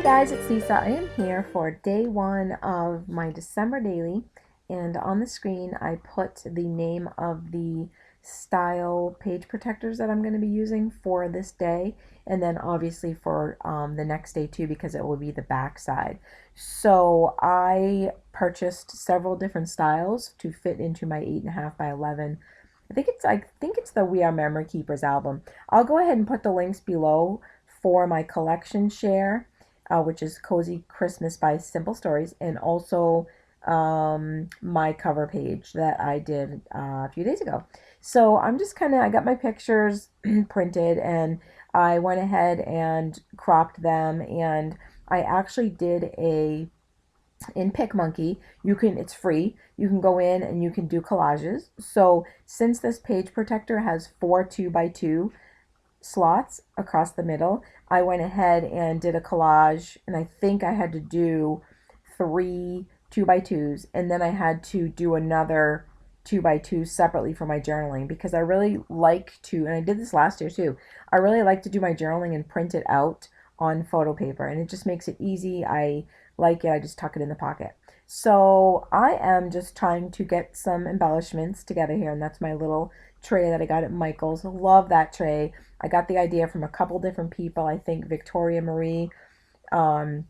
Guys, it's Lisa. I am here for day one of my December daily, and on the screen I put the name of the style page protectors that I'm going to be using for this day, and then obviously for the next day too, because it will be the back side. So I purchased several different styles to fit into my 8.5 by 11. I think it's the We Are Memory Keepers album. I'll go ahead and put the links below for my collection share, which is Cozy Christmas by Simple Stories, and also my cover page that I did a few days ago. So I'm just I got my pictures printed, and I went ahead and cropped them, and I actually did a in PicMonkey. It's free. You can go in and you can do collages. So since this page protector has four 2x2 slots across the middle, I went ahead and did a collage, and I think I had to do three 2x2s, and then I had to do another 2x2 separately for my journaling, because I really like to, and I did this last year too, I really like to do my journaling and print it out on photo paper, and it just makes it easy. I like it. I just tuck it in the pocket. So I am just trying to get some embellishments together here, and that's my little tray that I got at Michael's. Love that tray. I got the idea from a couple different people. I think Victoria Marie, um,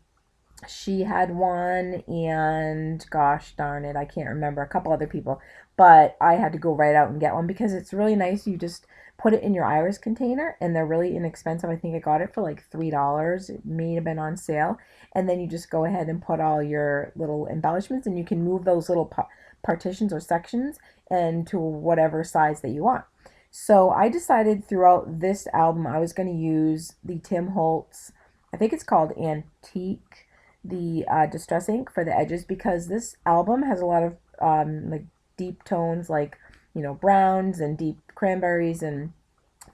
she had one, and gosh darn it, I can't remember, a couple other people, but I had to go right out and get one because it's really nice. You just put it in your iris container, and they're really inexpensive. I think I got it for like $3. It may have been on sale. And then you just go ahead and put all your little embellishments, and you can move those little partitions or sections into whatever size that you want. So I decided throughout this album I was going to use the Tim Holtz, I think it's called Antique, the distress ink for the edges, because this album has a lot of like deep tones, like browns and deep cranberries and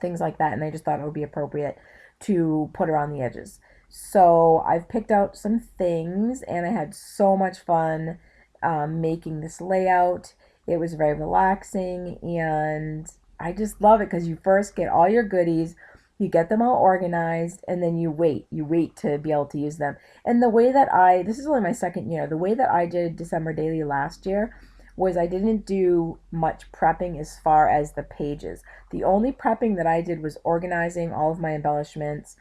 things like that, and I just thought it would be appropriate to put around the edges. So I've picked out some things, and I had so much fun making this layout. It was very relaxing, and I just love it because you first get all your goodies, you get them all organized, and then you wait to be able to use them. And the way that this is only my second year, the way that I did December Daily last year was I didn't do much prepping as far as the pages. The only prepping that I did was organizing all of my embellishments,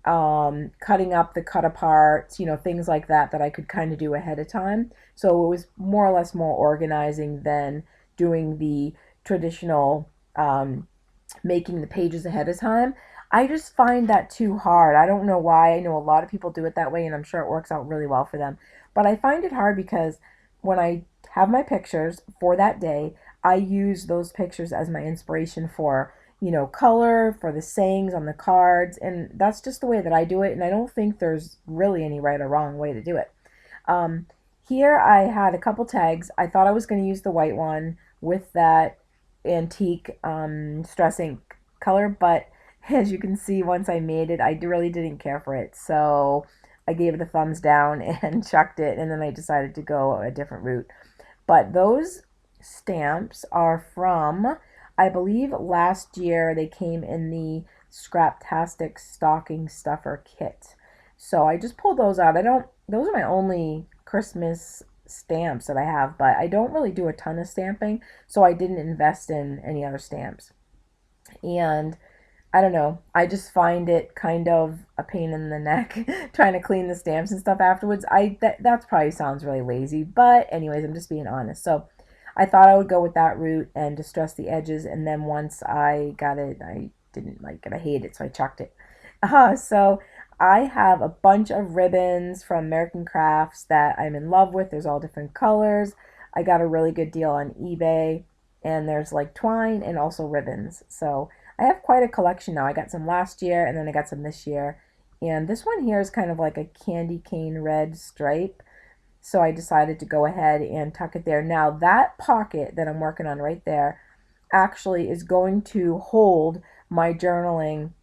cutting up the cut aparts, things like that that I could kind of do ahead of time. So it was more or less more organizing than doing the traditional making the pages ahead of time. I just find that too hard. I don't know why. I know a lot of people do it that way, and I'm sure it works out really well for them. But I find it hard because when I have my pictures for that day, I use those pictures as my inspiration for, color, for the sayings on the cards, and that's just the way that I do it, and I don't think there's really any right or wrong way to do it. Um, Here I had a couple tags. I thought I was going to use the white one with that antique stress ink color, but as you can see, once I made it, I really didn't care for it. So I gave it a thumbs down and chucked it, and then I decided to go a different route. But those stamps are from, I believe last year they came in the Scraptastic Stocking Stuffer kit. So I just pulled those out. Those are my only Christmas stamps that I have, but I don't really do a ton of stamping, so I didn't invest in any other stamps. And I don't know, I just find it kind of a pain in the neck trying to clean the stamps and stuff afterwards. That probably sounds really lazy, but anyways, I'm just being honest. So I thought I would go with that route and distress the edges, and then once I got it, I didn't like it. I hated it, so I chucked it. So I have a bunch of ribbons from American Crafts that I'm in love with. There's all different colors. I got a really good deal on eBay, and there's like twine and also ribbons. So I have quite a collection now. I got some last year, and then I got some this year. And this one here is kind of like a candy cane red stripe. So I decided to go ahead and tuck it there. Now that pocket that I'm working on right there actually is going to hold my journaling.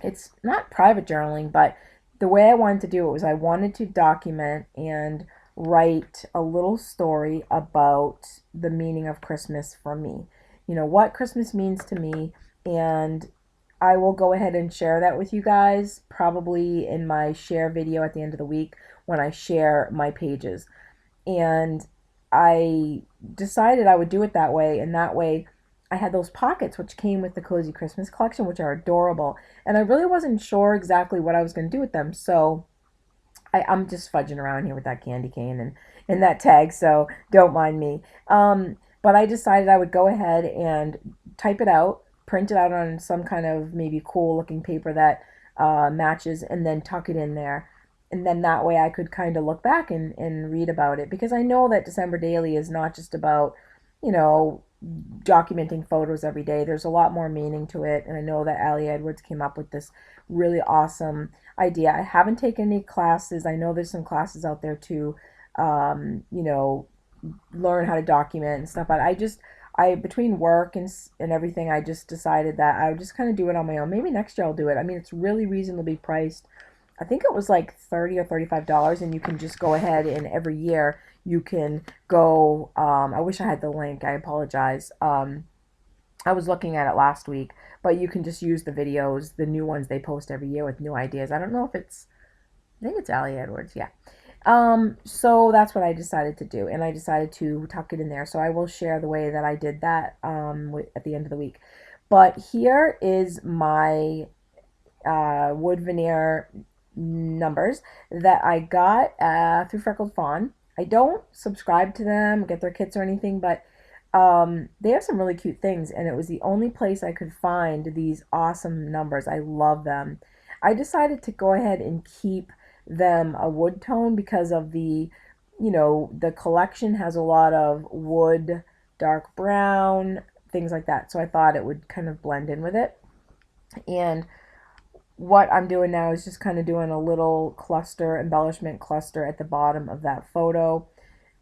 It's not private journaling, but the way I wanted to do it was I wanted to document and write a little story about the meaning of Christmas for me. What Christmas means to me, and I will go ahead and share that with you guys, probably in my share video at the end of the week when I share my pages. And I decided I would do it that way, and that way I had those pockets which came with the Cozy Christmas collection, which are adorable. And I really wasn't sure exactly what I was going to do with them, so I'm just fudging around here with that candy cane and that tag, so don't mind me. But I decided I would go ahead and type it out, print it out on some kind of maybe cool looking paper that matches, and then tuck it in there. And then that way I could kind of look back and read about it, because I know that December Daily is not just about, you know, documenting photos every day. There's a lot more meaning to it. And I know that Ali Edwards came up with this really awesome idea. I haven't taken any classes. I know there's some classes out there to, you know, learn how to document and stuff. But I between work and everything, I just decided that I would just kind of do it on my own. Maybe next year I'll do it. I mean, it's really reasonably priced. I think it was like $30 or $35, and you can just go ahead and every year you can go. I wish I had the link. I apologize. I was looking at it last week, but you can just use the videos, the new ones they post every year with new ideas. I don't know if it's, I think it's Ali Edwards, yeah. So that's what I decided to do, and I decided to tuck it in there. So I will share the way that I did that at the end of the week. But here is my wood veneer numbers that I got through Freckled Fawn. I don't subscribe to them, get their kits or anything, but they have some really cute things, and it was the only place I could find these awesome numbers. I love them. I decided to go ahead and keep them a wood tone because of the, you know, the collection has a lot of wood, dark brown, things like that. So I thought it would kind of blend in with it. And what I'm doing now is just kind of doing a little cluster, embellishment cluster at the bottom of that photo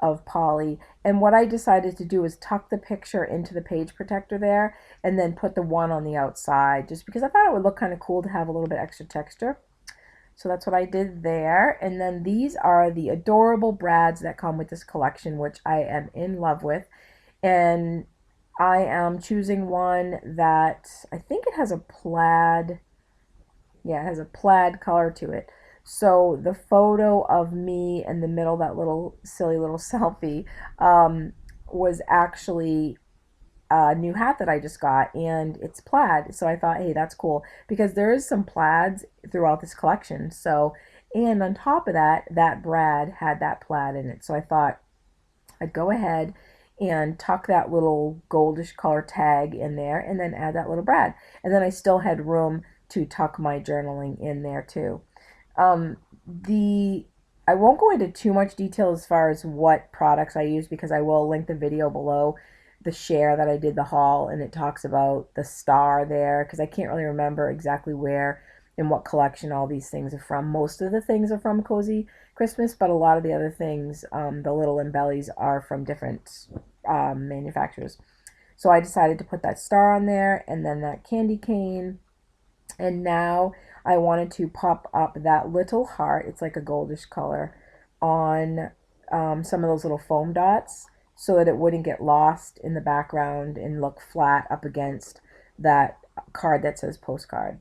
of Polly. And what I decided to do is tuck the picture into the page protector there and then put the one on the outside, just because I thought it would look kind of cool to have a little bit extra texture. So that's what I did there. And then these are the adorable brads that come with this collection, which I am in love with. And I am choosing one that I think it has a plaid, yeah, it has a plaid color to it. So the photo of me in the middle, that little silly little selfie, was actually a new hat that I just got, and it's plaid. So I thought, hey, that's cool, because there is some plaids throughout this collection. So, and on top of that, that brad had that plaid in it. So I thought I'd go ahead and tuck that little goldish color tag in there and then add that little brad. And then I still had room to tuck my journaling in there too. The I won't go into too much detail as far as what products I use, because I will link the video below, the share that I did the haul, and it talks about the star there, because I can't really remember exactly where and what collection all these things are from. Most of the things are from Cozy Christmas, but a lot of the other things, the little embellies, are from different manufacturers. So I decided to put that star on there, and then that candy cane. And now I wanted to pop up that little heart, it's like a goldish color, on some of those little foam dots, so that it wouldn't get lost in the background and look flat up against that card that says postcard.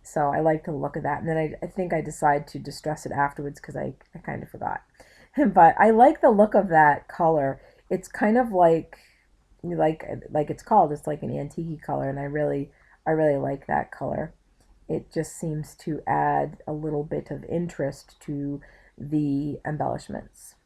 So I like the look of that. And then I think I decided to distress it afterwards because I kind of forgot. But I like the look of that color. It's kind of like it's called, it's like an antique color, and I really like that color. It just seems to add a little bit of interest to the embellishments.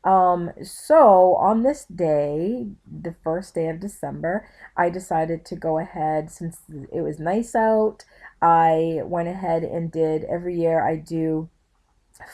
So on this day, the first day of December, I decided to go ahead, since it was nice out, I went ahead and did, every year I do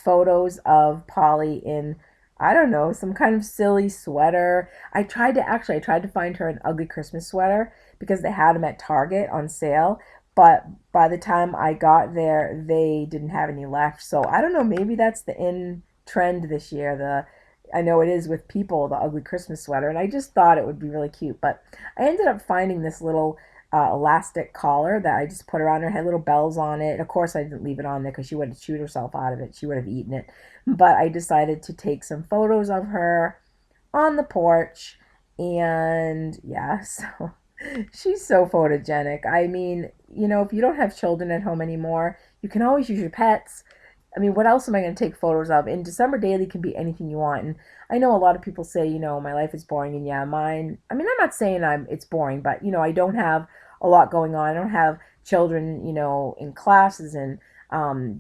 photos of Polly in, I don't know, some kind of silly sweater. I tried to find her an ugly Christmas sweater because they had them at Target on sale, but by the time I got there, they didn't have any left. So I don't know, maybe that's the in trend this year. I know it is with people, the ugly Christmas sweater, and I just thought it would be really cute. But I ended up finding this little elastic collar that I just put around her, had little bells on it. Of course, I didn't leave it on there because she would have chewed herself out of it. She would have eaten it. But I decided to take some photos of her on the porch, and yeah, so she's so photogenic. I mean, you know, if you don't have children at home anymore, you can always use your pets. I mean, what else am I going to take photos of? And December daily can be anything you want. And I know a lot of people say, you know, my life is boring, and yeah, mine. I mean, I'm not saying it's boring, but you know, I don't have a lot going on. I don't have children, you know, in classes and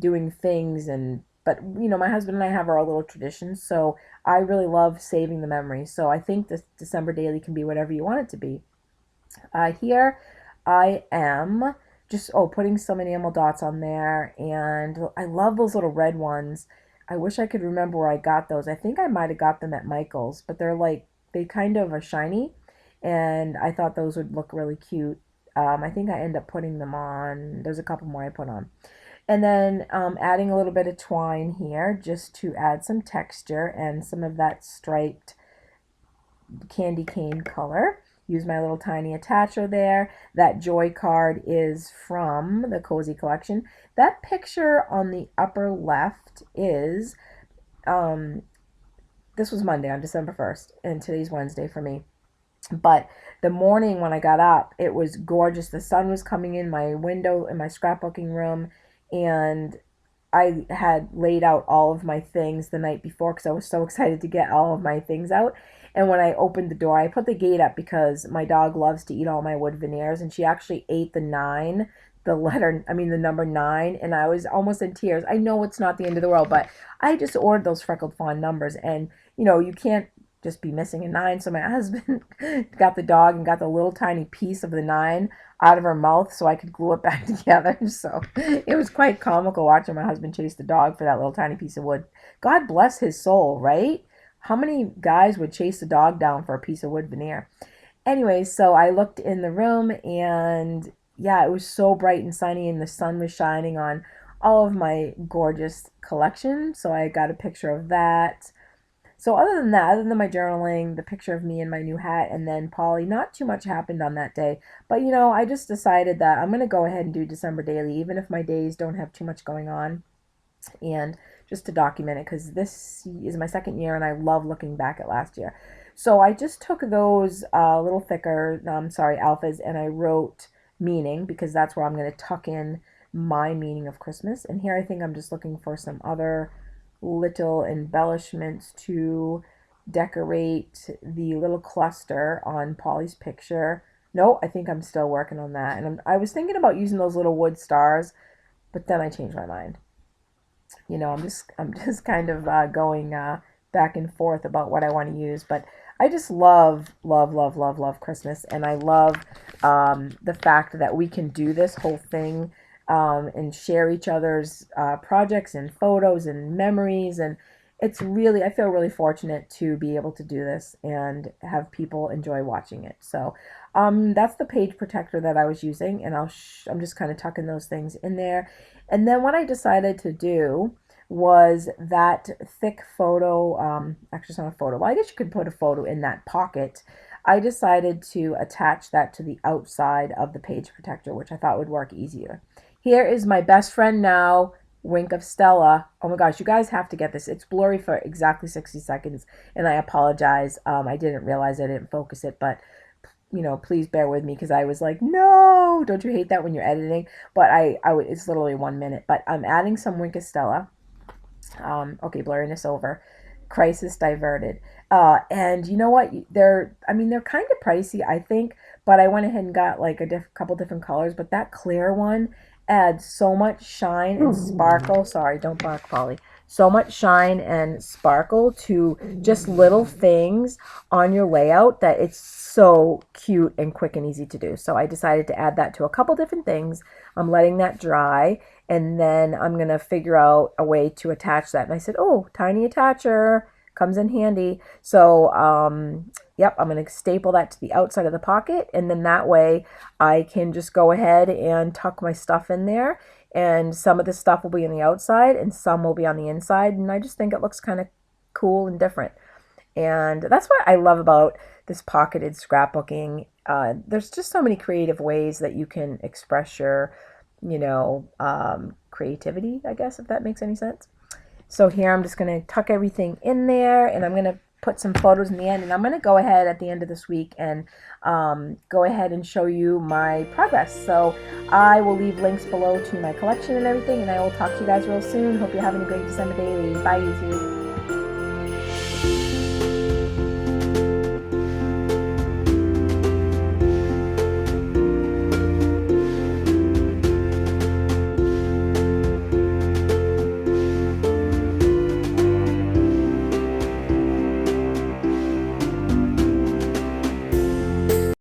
doing things, and but you know, my husband and I have our little traditions, so I really love saving the memories. So I think this December daily can be whatever you want it to be. Here I am just putting some enamel dots on there, and I love those little red ones. I wish I could remember where I got those. I think I might have got them at Michael's, but they're like they kind of are shiny, and I thought those would look really cute. I think I end up putting them on. There's a couple more I put on. And then adding a little bit of twine here just to add some texture and some of that striped candy cane color. Use my little tiny attacher there. That joy card is from the Cozy Collection. That picture on the upper left is, um, this was Monday on December 1st, and today's Wednesday for me. But the morning when I got up, it was gorgeous. The sun was coming in my window in my scrapbooking room, and I had laid out all of my things the night before because I was so excited to get all of my things out. And when I opened the door, I put the gate up because my dog loves to eat all my wood veneers, and she actually ate the nine, the number nine, and I was almost in tears. I know it's not the end of the world, but I just ordered those freckled fawn numbers, and you know, you can't just be missing a nine. So my husband got the dog and got the little tiny piece of the nine out of her mouth so I could glue it back together. So it was quite comical watching my husband chase the dog for that little tiny piece of wood. God bless his soul, right? How many guys would chase a dog down for a piece of wood veneer? Anyway, so I looked in the room, and yeah, it was so bright and sunny, and the sun was shining on all of my gorgeous collection. So I got a picture of that. So other than that, other than my journaling, the picture of me in my new hat, and then Polly, not too much happened on that day. But you know, I just decided that I'm gonna go ahead and do December daily, even if my days don't have too much going on, and just to document it, because this is my second year, and I love looking back at last year. So I just took those little thicker, alphas, and I wrote meaning because that's where I'm gonna tuck in my meaning of Christmas. And here I think I'm just looking for some other little embellishments to decorate the little cluster on Polly's picture. No, I think I'm still working on that. And I was thinking about using those little wood stars, but then I changed my mind. You know, I'm just kind of going back and forth about what I want to use. But I just love Christmas, and I love the fact that we can do this whole thing and share each other's projects and photos and memories. And it's really, I feel really fortunate to be able to do this and have people enjoy watching it. So that's the page protector that I was using, and I'm just kind of tucking those things in there. And then what I decided to do was that thick photo, actually it's not a photo, well, I guess you could put a photo in that pocket. I decided to attach that to the outside of the page protector, which I thought would work easier. Here is my best friend now, Wink of Stella. Oh my gosh, you guys have to get this. It's blurry for exactly 60 seconds, and I apologize. I didn't realize I didn't focus it, but you know, please bear with me because I was like, no, don't you hate that when you're editing? But it's literally 1 minute. But I'm adding some Wink of Stella. Okay, blurriness over. Crisis diverted. And you know what? They're kind of pricey, I think, but I went ahead and got like couple different colors. But that clear one adds so much shine and sparkle. Sorry, don't bark, Polly. So much shine and sparkle to just little things on your layout that it's so cute and quick and easy to do. So I decided to add that to a couple different things. I'm letting that dry, and then I'm going to figure out a way to attach that. And I said, oh, tiny attacher comes in handy. So, yep, I'm going to staple that to the outside of the pocket, and then that way I can just go ahead and tuck my stuff in there. And some of the stuff will be on the outside and some will be on the inside. And I just think it looks kind of cool and different. And that's what I love about this pocketed scrapbooking. There's just so many creative ways that you can express your, creativity, I guess, if that makes any sense. So here I'm just going to tuck everything in there, and I'm going to put some photos in the end, and I'm going to go ahead at the end of this week and go ahead and show you my progress. So I will leave links below to my collection and everything, and I will talk to you guys real soon. Hope you're having a great December daily. Bye, YouTube.